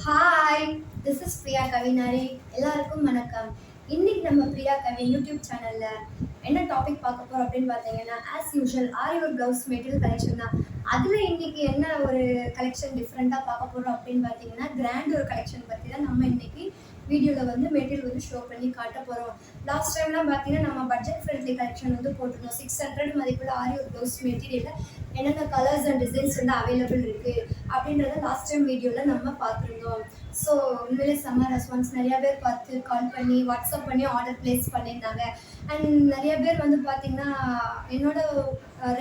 Hi, this is Priya Kavinari. எல்லாருக்கும் வணக்கம். இன்னைக்கு நம்ம பிரியா கவி யூடியூப் சேனல்ல என்ன டாபிக் பார்க்க போறோம் அப்படின்னு பார்த்தீங்கன்னா, ஆஸ் யூஷுவல் ஆரி ஒர்க் பிளவுஸ் மெட்டீரியல் கலெக்ஷன் தான். அதில் இன்னைக்கு என்ன ஒரு கலெக்ஷன் டிஃப்ரெண்ட்டாக பார்க்க போறோம் அப்படின்னு பார்த்தீங்கன்னா, கிராண்ட் ஒரு கலெக்ஷன் பற்றி தான் நம்ம இன்னைக்கு வீடியோவில் வந்து மெட்டீரியல் வந்து ஷோ பண்ணி காட்ட போகிறோம். லாஸ்ட் டைம்லாம் பார்த்தீங்கன்னா நம்ம பட்ஜெட் ஃப்ரெண்ட்லி கலெக்ஷன் வந்து போட்டிருந்தோம். 600 மதிப்புள்ள ஆரி ஒர்க் பிளவுஸ் மெட்டீரியலில் என்னென்ன கலர்ஸ் அண்ட் டிசைன்ஸ் வந்து அவைலபிள் இருக்குது அப்படின்றத லாஸ்ட் டைம் வீடியோவில் நம்ம பார்த்துருந்தோம். ஸோ உண்மையிலே செம்ம ரெஸ்பான்ஸ். நிறையா பேர் பார்த்து கால் பண்ணி வாட்ஸ்அப் பண்ணி ஆர்டர் ப்ளேஸ் பண்ணியிருந்தாங்க. அண்ட் நிறைய பேர் வந்து பார்த்திங்கன்னா என்னோட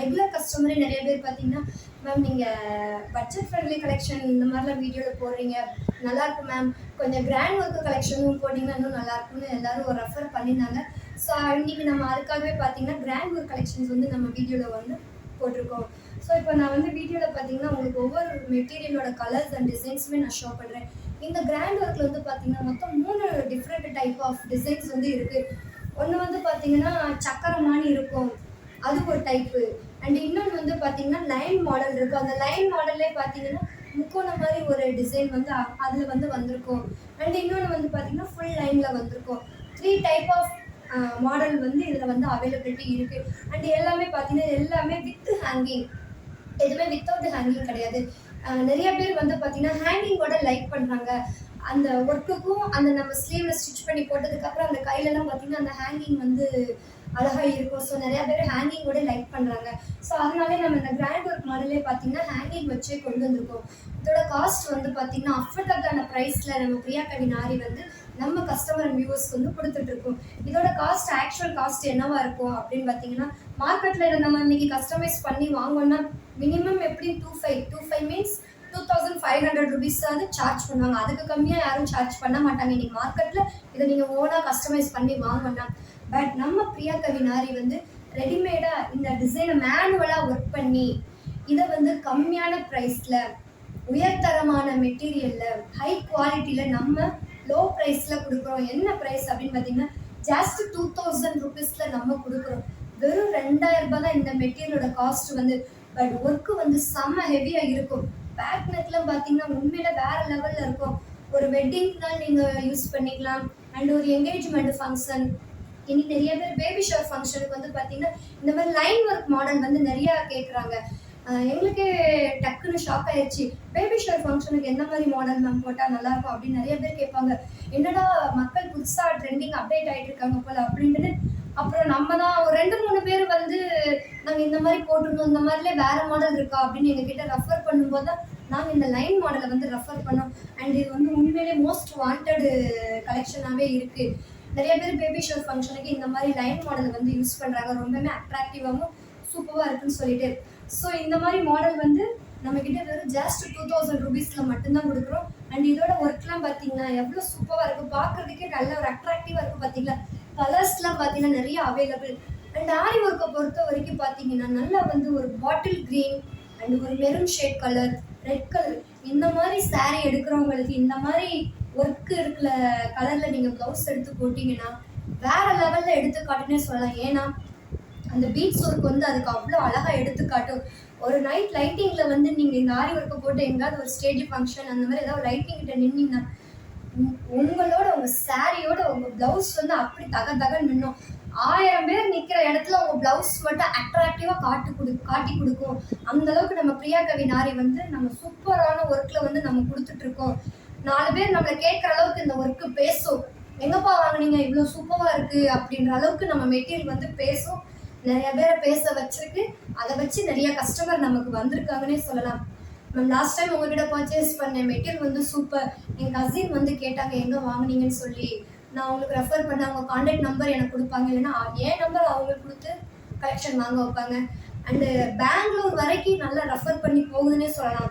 ரெகுலர் கஸ்டமரே நிறைய பேர் பார்த்திங்கன்னா, மேம் நீங்கள் பட்ஜெட் ஃப்ரெண்ட்லி கலெக்ஷன் இந்த மாதிரிலாம் வீடியோவில் போடுறீங்க, நல்லாயிருக்கும் மேம், கொஞ்சம் கிராண்ட் ஒர்க்கு கலெக்ஷனும் போட்டிங்கன்னா இன்னும் நல்லாயிருக்கும்னு எல்லோரும் ஒரு ரெஃபர் பண்ணியிருந்தாங்க. ஸோ இன்றைக்கி நம்ம அதுக்காகவே பார்த்திங்கன்னா கிராண்ட் ஒர்க் கலெக்ஷன்ஸ் வந்து நம்ம வீடியோவில் வந்து போட்டிருக்கோம். ஸோ இப்போ நான் வந்து வீடியோவில் பார்த்தீங்கன்னா உங்களுக்கு ஒவ்வொரு மெட்டீரியலோட கலர்ஸ் அண்ட் டிசைன்ஸுமே நான் ஷோ பண்ணுறேன். இந்த கிராண்ட் ஒர்க்கில் வந்து பார்த்தீங்கன்னா மொத்தம் 3 டிஃப்ரெண்ட் டைப் ஆஃப் டிசைன்ஸ் வந்து இருக்குது. ஒன்று வந்து பார்த்தீங்கன்னா சக்கரமானி இருக்கும், அது ஒரு டைப்பு. அண்ட் இன்னொன்று வந்து பார்த்தீங்கன்னா லைன் மாடல் இருக்கும். அந்த லைன் மாடல்லே பார்த்தீங்கன்னா முக்கோணம் மாதிரி ஒரு டிசைன் வந்து அதில் வந்து வந்திருக்கும். அண்ட் இன்னொன்று வந்து பார்த்தீங்கன்னா ஃபுல் லைனில் வந்திருக்கும். 3 டைப் ஆஃப் மாடல் வந்து இதில் வந்து அவைலபிலிட்டி இருக்குது. அண்ட் எல்லாமே பார்த்தீங்கன்னா எல்லாமே வித் ஹேங்கிங், எதுவுமே வித்தவுட் ஹேங்கிங் கிடையாது. நிறைய பேர் வந்து பார்த்தீங்கன்னா ஹேங்கிங்கோட லைக் பண்ணுறாங்க. அந்த ஒர்க்குக்கும் அந்த நம்ம ஸ்லீவில் ஸ்டிச் பண்ணி போட்டதுக்கப்புறம் அந்த கையிலலாம் பார்த்தீங்கன்னா அந்த ஹேங்கிங் வந்து அழகாக இருக்கும். ஸோ நிறையா பேர் ஹேங்கிங்கோட லைக் பண்ணுறாங்க. ஸோ அதனாலே நம்ம இந்த கிராண்ட் ஒர்க் மாடலே பார்த்தீங்கன்னா ஹேங்கிங் வச்சே கொண்டு வந்திருக்கோம். இதோட காஸ்ட் வந்து பார்த்தீங்கன்னா அஃபோர்டபுளான ப்ரைஸில் நம்ம பிரியா கவி நாரி வந்து நம்ம கஸ்டமர் அண்ட் வியூவர்ஸ்க்கு வந்து கொடுத்துட்ருக்கோம். இதோட காஸ்ட் ஆக்சுவல் காஸ்ட் என்னவா இருக்கும் அப்படின்னு பார்த்தீங்கன்னா, மார்க்கெட்டில் நம்ம இன்னைக்கு கஸ்டமைஸ் பண்ணி வாங்கணும்னா மினிமம் எப்படி 25 மீன்ஸ் 2500 ருபீஸ் வந்து சார்ஜ் பண்ணுவாங்க. அதுக்கு கம்மியாக யாரும் சார்ஜ் பண்ண மாட்டாங்க இன்னைக்கு மார்க்கெட்டில். இதை நீங்கள் ஓனாக கஸ்டமைஸ் பண்ணி வாங்கணும்னா. பட் நம்ம பிரியா கவி நாரி வந்து ரெடிமேடாக இந்த டிசைனை மேனுவலாக ஒர்க் பண்ணி இதை வந்து கம்மியான ப்ரைஸில் உயர்தரமான மெட்டீரியலில் ஹை குவாலிட்டியில் நம்ம லோ ப்ரைஸில் கொடுக்குறோம். என்ன ப்ரைஸ் அப்படின்னு பார்த்தீங்கன்னா ஜஸ்ட் 2000 ருபீஸில் நம்ம கொடுக்குறோம். வெறும் 2000 ரூபாய் தான் இந்த மெட்டீரியலோட காஸ்ட் வந்து. பட் ஒர்க்கு வந்து செம்ம ஹெவியாக இருக்கும். பேக் நெக்லாம் பார்த்தீங்கன்னா உண்மையில வேற லெவலில் இருக்கும். ஒரு வெட்டிங்னால் நீங்கள் யூஸ் பண்ணிக்கலாம். அண்ட் ஒரு என்கேஜ்மெண்ட் ஃபங்க்ஷன், இனி நிறைய பேர் பேபி ஷவர் ஃபங்க்ஷனுக்கு வந்து பார்த்தீங்கன்னா இந்த மாதிரி லைன் ஒர்க் மாடல் வந்து நிறையா கேட்குறாங்க. எங்களுக்கே டக்குன்னு ஷாக் ஆயிடுச்சு. பேபி ஷவர் ஃபங்க்ஷனுக்கு எந்த மாதிரி மாடல் மேம் போட்டால் நல்லாயிருக்கும் அப்படின்னு நிறைய பேர் கேட்பாங்க. என்னடா மக்கள் புதுசாக ட்ரெண்டிங் அப்டேட் ஆகிட்டு இருக்காங்க போல் அப்படின்ட்டு. அப்புறம் நம்ம தான் ஒரு 2-3 பேர் வந்து நாங்கள் இந்த மாதிரி போட்டிருந்தோம், இந்த மாதிரிலே வேறு மாடல் இருக்கா அப்படின்னு எங்ககிட்ட ரெஃபர் பண்ணும்போது தான் நாங்கள் இந்த லைன் மாடலை வந்து ரெஃபர் பண்ணோம். அண்ட் இது வந்து உண்மையிலே மோஸ்ட் வாண்டட் கலெக்ஷனாகவே இருக்குது. நிறைய பேர் பேபி ஷவர் ஃபங்க்ஷனுக்கு இந்த மாதிரி லைன் மாடலை வந்து யூஸ் பண்ணுறாங்க. ரொம்பவுமே அட்ராக்டிவாகவும் சூப்பராக இருக்குன்னு சொல்லிட்டு. ஸோ இந்த மாதிரி மாடல் வந்து நம்மக்கிட்ட வெறும் ஜஸ்ட் 2000 ருபீஸில் மட்டும்தான் கொடுக்குறோம். அண்ட் இதோட ஒர்க்லாம் பார்த்தீங்கன்னா எவ்வளோ சூப்பராக இருக்குது, பார்க்குறதுக்கே நல்ல ஒரு அட்ராக்டிவாக இருக்குது. பார்த்தீங்களா, கலர்ஸ்லாம் பார்த்தீங்கன்னா நிறைய அவைலபிள். அண்ட் ஆரி ஒர்க்கை பொறுத்த வரைக்கும் பார்த்தீங்கன்னா நல்லா வந்து ஒரு பாட்டில் க்ரீன் அண்ட் ஒரு maroon shade colour, red colour, இந்த மாதிரி சாரீ எடுக்கிறவங்களுக்கு இந்த மாதிரி ஒர்க்கு இருக்கிற கலரில் நீங்கள் ப்ளவுஸ் எடுத்து போட்டிங்கன்னா வேறு லெவலில் எடுத்துக்காட்டுன்னே சொல்லலாம். ஏன்னா அந்த பீட்ஸ் ஒர்க் வந்து அதுக்கு அவ்வளோ அழகாக எடுத்துக்காட்டும். ஒரு நைட் லைட்டிங்கில் வந்து நீங்கள் இந்த ஆரி ஒர்க்கை போட்டு எங்கேயாவது ஒரு ஸ்டேஜ் ஃபங்க்ஷன் அந்த மாதிரி ஏதாவது லைட்டிங் கிட்ட நின்னீங்கன்னா உங்களோட உங்கள் சாரியோட உங்கள் ப்ளவுஸ் வந்து அப்படி தகன்னு நின்னும். 1000 பேர் நிற்கிற இடத்துல உங்கள் ப்ளவுஸ் மட்டும் அட்ராக்டிவாக காட்டி கொடுக்கும். அந்தளவுக்கு நம்ம பிரியா கவி நாரி வந்து நம்ம சூப்பரான ஒர்க்கில் வந்து நம்ம கொடுத்துட்ருக்கோம். 4 பேர் நம்மளை கேட்குற அளவுக்கு இந்த ஒர்க்கு பேசும். எங்கப்பா வாங்கினீங்க, இவ்வளோ சூப்பராக இருக்குது அப்படின்ற அளவுக்கு நம்ம மெட்டீரியல் வந்து பேசும். நிறைய பேரை பேச வச்சிருக்கு. அதை வச்சு நிறைய கஸ்டமர் நமக்கு வந்திருக்காங்கன்னே சொல்லலாம். மேம் லாஸ்ட் டைம் உங்ககிட்ட பர்ச்சேஸ் பண்ண மெட்டீரியல் வந்து சூப்பர். என் கசின் வந்து கேட்டாங்க எங்கே வாங்கினீங்கன்னு சொல்லி. நான் அவங்களுக்கு ரெஃபர் பண்ண அவங்க கான்டாக்ட் நம்பர் எனக்கு கொடுப்பாங்க, இல்லைன்னா என் நம்பர் அவங்களுக்கு கொடுத்து கலெக்ஷன் வாங்க வைப்பாங்க. அண்டு பெங்களூர் வரைக்கும் நல்லா ரெஃபர் பண்ணி போகுதுன்னே சொல்லலாம்.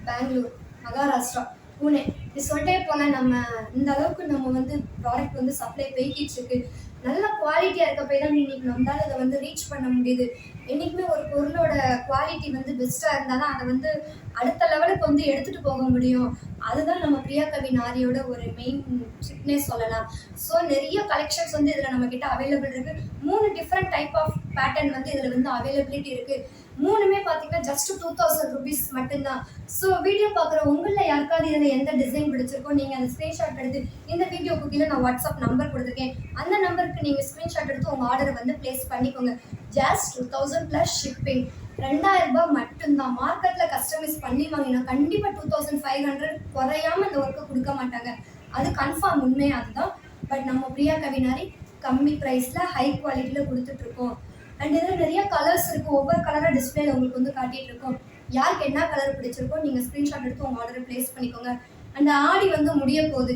பெங்களூர், மகாராஷ்டிரா, புனே, இது சொல்லிட்டே போல நம்ம இந்த அளவுக்கு நம்ம வந்து ப்ராடக்ட் வந்து சப்ளை போய்கிட்டு இருக்கு. நல்ல குவாலிட்டியாக இருக்க போய் தான் இன்னைக்கு நம்மளால் அதை வந்து ரீச் பண்ண முடியுது. என்றைக்குமே ஒரு பொருளோட குவாலிட்டி வந்து பெஸ்ட்டாக இருந்தால் தான் அதை வந்து அடுத்த லெவலுக்கு வந்து எடுத்துகிட்டு போக முடியும். அதுதான் நம்ம பிரியா கவி நாரியோட ஒரு மெயின் ட்ரிக்னே சொல்லலாம். ஸோ நிறைய கலெக்ஷன்ஸ் வந்து இதில் நம்மக்கிட்ட அவைலபிள் இருக்குது. 3 டிஃப்ரெண்ட் டைப் ஆஃப் பேட்டர்ன் வந்து இதில் வந்து அவைலபிலிட்டி இருக்குது. மூணுமே பார்த்தீங்கன்னா ஜஸ்ட் 2000 ருபீஸ் மட்டும்தான். ஸோ வீடியோ பார்க்குற உங்களில் யாருக்காவது இதில் எந்த டிசைன் பிடிச்சிருக்கோ நீங்கள் அந்த ஸ்க்ரீன்ஷாட் எடுத்து இந்த வீடியோக்கு கீழே நான் வாட்ஸ்அப் நம்பர் கொடுத்துருக்கேன். அந்த நம்பருக்கு நீங்கள் ஸ்க்ரீன்ஷாட் எடுத்து உங்கள் ஆர்டரை வந்து ப்ளேஸ் பண்ணிக்கோங்க. Just 2000 plus shipping. 2000 ரூபாய் மட்டும்தான். மார்க்கெட்டில் கஸ்டமைஸ் பண்ணி வாங்கினா கண்டிப்பாக 2500 குறையாம இந்த ஒர்க்கை கொடுக்க மாட்டாங்க. அது கன்ஃபார்ம் உண்மை அதுதான். பட் நம்ம பிரியா கவினாரி கம்மி ப்ரைஸில் ஹை குவாலிட்டியில் கொடுத்துட்ருக்கோம். அண்ட் இதில் நிறைய கலர்ஸ் இருக்குது. ஒவ்வொரு கலராக டிஸ்பிளேல உங்களுக்கு வந்து காட்டிகிட்டு இருக்கோம். யாருக்கு என்ன கலர் பிடிச்சிருக்கோ நீங்கள் ஸ்க்ரீன்ஷாட் எடுத்து உங்கள் ஆர்டரை ப்ளேஸ் பண்ணிக்கோங்க. அந்த ஆடி வந்து முடிய போகுது.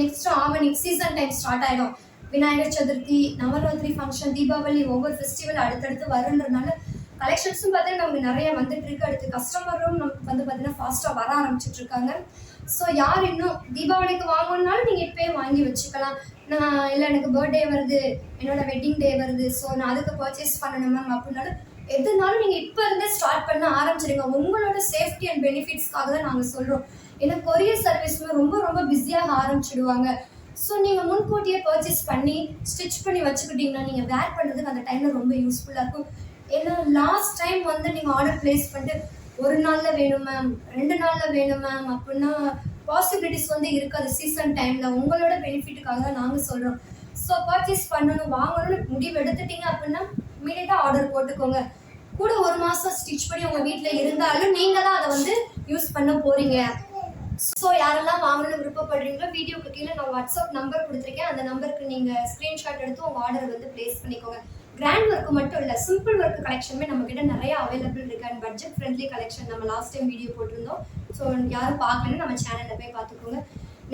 நெக்ஸ்ட் ஆவணி சீசன் டைம் ஸ்டார்ட் ஆகிடும். விநாயகர் சதுர்த்தி, நவராத்திரி ஃபங்க்ஷன், தீபாவளி, ஒவ்வொரு ஃபெஸ்டிவல் அடுத்தடுத்து வருன்றதுனால கலெக்ஷன்ஸும் பார்த்தீங்கன்னா நமக்கு நிறைய வந்துட்டு இருக்கு. அடுத்து கஸ்டமரும் நமக்கு வந்து பார்த்தீங்கன்னா ஃபாஸ்ட்டாக வர ஆரம்பிச்சிட்டு இருக்காங்க. ஸோ யார் இன்னும் தீபாவளிக்கு வாங்கணுன்னாலும் நீங்கள் இப்போயே வாங்கி வச்சுக்கலாம். நான் இல்லை எனக்கு பர்த்டே வருது, என்னோட வெட்டிங் டே வருது, ஸோ நான் அதுக்கு பர்ச்சேஸ் பண்ணணும் மேம் அப்படின்னாலும் எதுனாலும் நீங்கள் இப்போ இருந்தே ஸ்டார்ட் பண்ண ஆரம்பிச்சிடுங்க. உங்களோட சேஃப்டி அண்ட் பெனிஃபிட்ஸ்க்காக தான் நாங்கள் சொல்கிறோம். ஏன்னா கொரியர் சர்வீஸுமே ரொம்ப ரொம்ப பிஸியாக ஆரம்பிச்சிடுவாங்க. ஸோ நீங்கள் முன்கூட்டியே பர்ச்சேஸ் பண்ணி ஸ்டிச் பண்ணி வச்சுக்கிட்டிங்கன்னா நீங்கள் வேர் பண்ணுறதுக்கு அந்த டைமில் ரொம்ப யூஸ்ஃபுல்லாக இருக்கும். ஏன்னா லாஸ்ட் டைம் வந்து நீங்கள் ஆர்டர் ப்ளேஸ் பண்ணிட்டு ஒரு நாளில் வேணும் மேம், 2 நாளில் வேணும் மேம் அப்படின்னா பாசிபிலிட்டிஸ் வந்து இருக்காது. சீசன் டைமில் உங்களோட பெனிஃபிட்டுக்காக தான் நாங்கள் சொல்கிறோம். ஸோ பர்ச்சேஸ் பண்ணணும் வாங்கணும்னு முடிவு எடுத்துட்டீங்க அப்படின்னா இமீடியட்டாக ஆர்டர் போட்டுக்கோங்க. கூட 1 மாதம் ஸ்டிச் பண்ணி உங்கள் வீட்டில் இருந்தாலும் நீங்கள் தான் அதை வந்து யூஸ் பண்ண போகிறீங்க. ஸோ யாரெல்லாம் வாங்கணும்னு விருப்பப்படுறீங்களோ வீடியோக்கு கீழே நான் வாட்ஸ்அப் நம்பர் கொடுத்துருக்கேன். அந்த நம்பருக்கு நீங்கள் ஸ்க்ரீன்ஷாட் எடுத்து உங்கள் ஆர்டர் வந்து ப்ளேஸ் பண்ணிக்கோங்க. கிராண்ட் ஒர்க்கு மட்டும் இல்லை, சிம்பிள் ஒர்க் கலெக்ஷனுமே நம்மக்கிட்ட நிறைய அவைலபிள் இருக்குது. அண்ட் பட்ஜெட் ஃப்ரெண்ட்லி கலெக்ஷன் நம்ம லாஸ்ட் டைம் வீடியோ போட்டிருந்தோம். ஸோ யாரும் பார்க்கலன்னு நம்ம சேனலில் போய் பார்த்துக்கோங்க.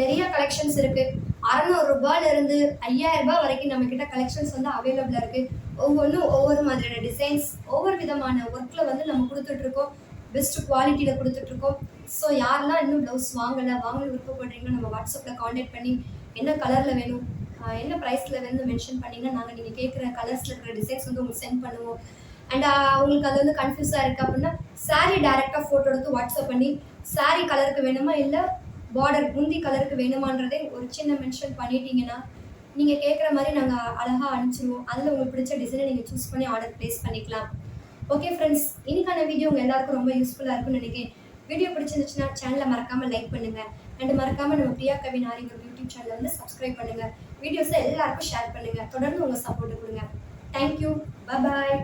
நிறைய கலெக்ஷன்ஸ் இருக்குது. 600 ரூபாயிலிருந்து 5000 ரூபாய் வரைக்கும் நம்மக்கிட்ட கலெக்ஷன்ஸ் வந்து அவைலபிளாக இருக்குது. ஒவ்வொன்றும் ஒவ்வொரு மாதிரியான டிசைன்ஸ், ஒவ்வொரு விதமான ஒர்க்கில் வந்து நம்ம கொடுத்துட்ருக்கோம். பெஸ்ட் குவாலிட்டியில் கொடுத்துட்ருக்கோம். ஸோ யாரெல்லாம் இன்னும் ப்ளவுஸ் வாங்கணும்னு விருப்பப்படுறீங்களோ நம்ம வாட்ஸ்அப்பில் காண்டாக்ட் பண்ணி என்ன கலரில் வேணும், என்ன ப்ரைஸில் வேணும்னு மென்ஷன் பண்ணிங்கன்னா நாங்கள் நீங்கள் கேட்குற கலர்ஸில் இருக்கிற டிசைன்ஸ் வந்து உங்களுக்கு சென்ட் பண்ணுவோம். அண்ட் உங்களுக்கு அது வந்து கன்ஃபியூஸாக இருக்குது அப்படின்னா சாரீ டேரெக்டாக ஃபோட்டோ எடுத்து வாட்ஸ்அப் பண்ணி சாரீ கலருக்கு வேணுமா இல்லை பார்டர் முந்தி கலருக்கு வேணுமான்றதே ஒரு சின்ன மென்ஷன் பண்ணிட்டீங்கன்னா நீங்கள் கேட்குற மாதிரி நாங்கள் அழகாக அனுப்பிச்சிடுவோம். அதில் உங்களுக்கு பிடிச்ச டிசைனை நீங்கள் சூஸ் பண்ணி ஆர்டர் ப்ளேஸ் பண்ணிக்கலாம். ஓகே ஃப்ரெண்ட்ஸ், இன்னைக்கான வீடியோ உங்கள் எல்லாருக்கும் ரொம்ப யூஸ்ஃபுல்லாக இருக்கும்னு நினைக்கிறேன். வீடியோ பிடிச்சிருந்துச்சுன்னா சேனலை மறக்காமல் லைக் பண்ணுங்கள். அண்ட் மறக்காமல் நம்ம பிரியா கவினாரி யூடியூப் சேனலை வந்து சப்ஸ்கிரைப் பண்ணுங்கள். வீடியோஸை எல்லாருக்கும் ஷேர் பண்ணுங்கள். தொடர்ந்து உங்கள் சப்போர்ட்டு கொடுங்க. தேங்க்யூ. பாய்.